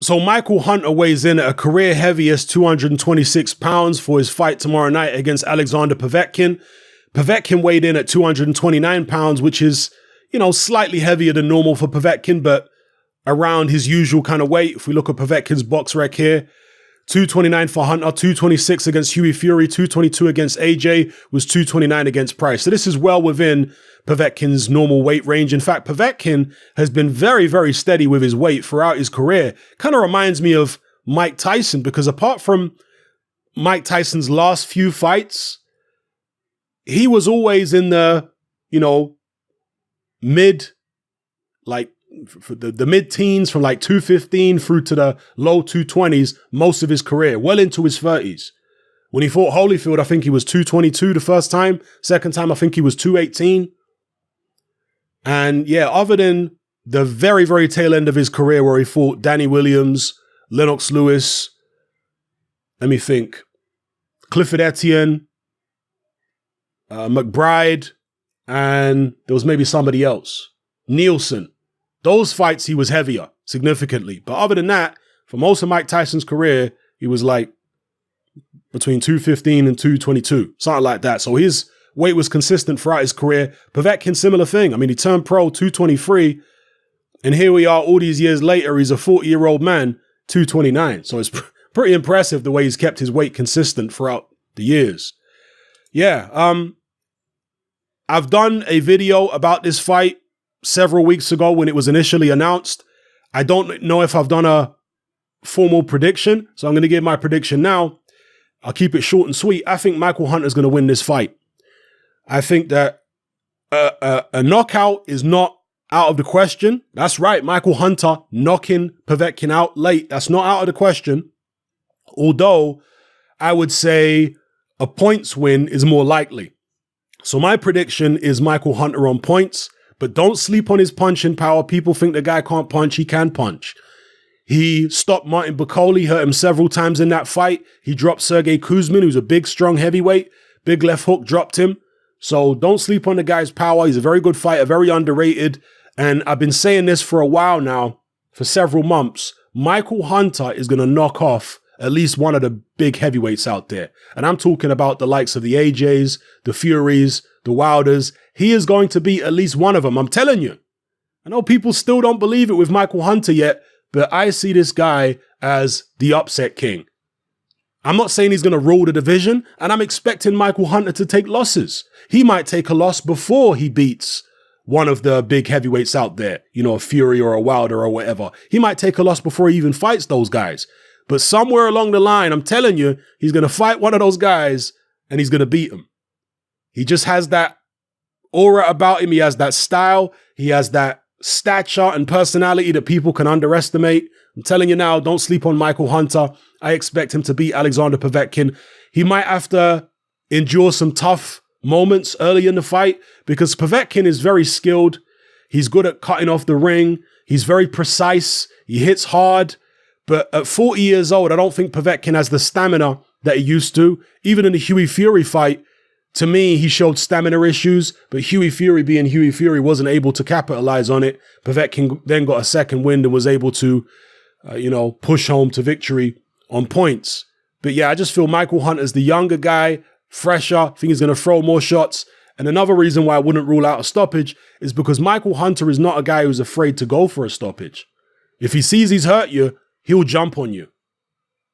So Michael Hunter weighs in at a career heaviest 226 pounds for his fight tomorrow night against Alexander Povetkin. Povetkin weighed in at 229 pounds, which is, slightly heavier than normal for Povetkin, but around his usual kind of weight. If we look at Povetkin's box rec here, 229 for Hunter, 226 against Hughie Fury, 222 against AJ, was 229 against Price. So this is well within Povetkin's normal weight range. In fact, Povetkin has been very, very steady with his weight throughout his career. Kind of reminds me of Mike Tyson, because apart from Mike Tyson's last few fights, he was always in the, mid, the mid-teens from 215 through to the low 220s most of his career, well into his 30s. When he fought Holyfield, I think he was 222 the first time. Second time, I think he was 218. And yeah, other than the very, very tail end of his career where he fought Danny Williams, Lennox Lewis, let me think, Clifford Etienne, McBride, and there was maybe somebody else, Nielsen. Those fights, he was heavier significantly. But other than that, for most of Mike Tyson's career, he was between 215 and 222, something like that. So his weight was consistent throughout his career. Povetkin, similar thing. I mean, he turned pro 223, and here we are all these years later, he's a 40-year-old man, 229. So it's pretty impressive the way he's kept his weight consistent throughout the years. Yeah, I've done a video about this fight several weeks ago when it was initially announced. I don't know if I've done a formal prediction, so I'm going to give my prediction now. I'll keep it short and sweet. I think Michael Hunter is going to win this fight. I think that a knockout is not out of the question. That's right, Michael Hunter knocking Povetkin out late. That's not out of the question. Although I would say a points win is more likely. So my prediction is Michael Hunter on points. But don't sleep on his punching power. People think the guy can't punch. He can punch. He stopped Martin Bakole, hurt him several times in that fight. He dropped Sergey Kuzmin, who's a big, strong heavyweight. Big left hook, dropped him. So don't sleep on the guy's power. He's a very good fighter, very underrated. And I've been saying this for a while now, for several months. Michael Hunter is going to knock off at least one of the big heavyweights out there. And I'm talking about the likes of the AJs, the Furies, the Wilders. He is going to beat at least one of them. I'm telling you. I know people still don't believe it with Michael Hunter yet, but I see this guy as the upset king. I'm not saying he's going to rule the division, and I'm expecting Michael Hunter to take losses. He might take a loss before he beats one of the big heavyweights out there, a Fury or a Wilder or whatever. He might take a loss before he even fights those guys. But somewhere along the line, I'm telling you, he's going to fight one of those guys and he's going to beat him. He just has that aura about him. He has that style. He has that stature and personality that people can underestimate. I'm telling you now, don't sleep on Michael Hunter. I expect him to beat Alexander Povetkin. He might have to endure some tough moments early in the fight because Povetkin is very skilled. He's good at cutting off the ring. He's very precise. He hits hard. But at 40 years old, I don't think Povetkin has the stamina that he used to. Even in the Hughie Fury fight, to me, he showed stamina issues, but Hughie Fury being Hughie Fury wasn't able to capitalize on it. Povetkin then got a second wind and was able to, push home to victory on points. But yeah, I just feel Michael Hunter's the younger guy, fresher. I think he's going to throw more shots. And another reason why I wouldn't rule out a stoppage is because Michael Hunter is not a guy who's afraid to go for a stoppage. If he sees he's hurt you, he'll jump on you.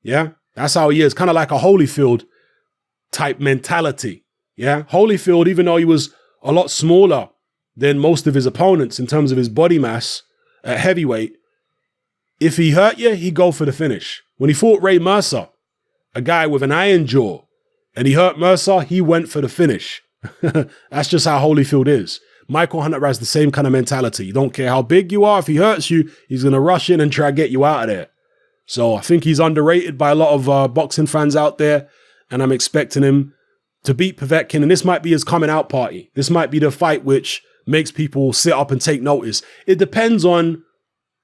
Yeah, that's how he is. Kind of like a Holyfield type mentality. Yeah, Holyfield, even though he was a lot smaller than most of his opponents in terms of his body mass at heavyweight, if he hurt you, he'd go for the finish. When he fought Ray Mercer, a guy with an iron jaw, and he hurt Mercer, he went for the finish. That's just how Holyfield is. Michael Hunter has the same kind of mentality. You don't care how big you are. If he hurts you, he's going to rush in and try to get you out of there. So I think he's underrated by a lot of boxing fans out there, and I'm expecting him to beat Povetkin, and this might be his coming out party. This might be the fight which makes people sit up and take notice. It depends on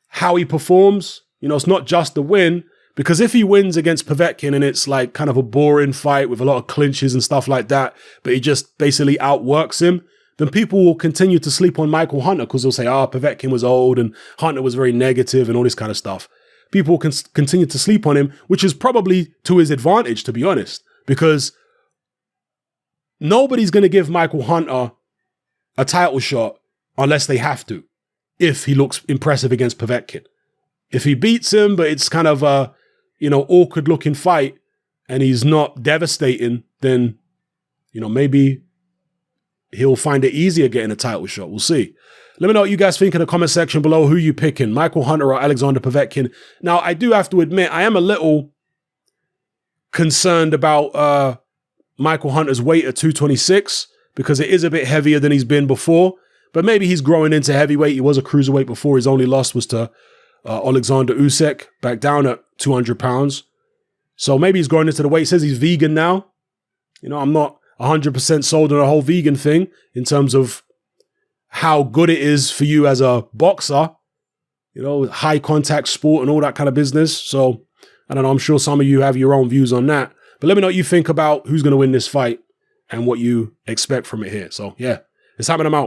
how he performs. It's not just the win, because if he wins against Povetkin and it's like kind of a boring fight with a lot of clinches and stuff like that, but he just basically outworks him, then people will continue to sleep on Michael Hunter because they'll say, Povetkin was old and Hunter was very negative and all this kind of stuff. people can continue to sleep on him, which is probably to his advantage, to be honest, because nobody's going to give Michael Hunter a title shot unless they have to, if he looks impressive against Povetkin. If he beats him, but it's kind of a, awkward looking fight and he's not devastating, then, maybe he'll find it easier getting a title shot. We'll see. Let me know what you guys think in the comment section below. Who you picking, Michael Hunter or Alexander Povetkin? Now, I do have to admit, I am a little concerned about Michael Hunter's weight at 226 because it is a bit heavier than he's been before. But maybe he's growing into heavyweight. He was a cruiserweight before. His only loss was to Alexander Usyk, back down at 200 pounds. So maybe he's growing into the weight. He says he's vegan now. I'm not 100% sold on the whole vegan thing in terms of how good it is for you as a boxer, high contact sport and all that kind of business. So I don't know. I'm sure some of you have your own views on that. But let me know what you think about who's going to win this fight and what you expect from it here. So yeah, it's happening. I'm out.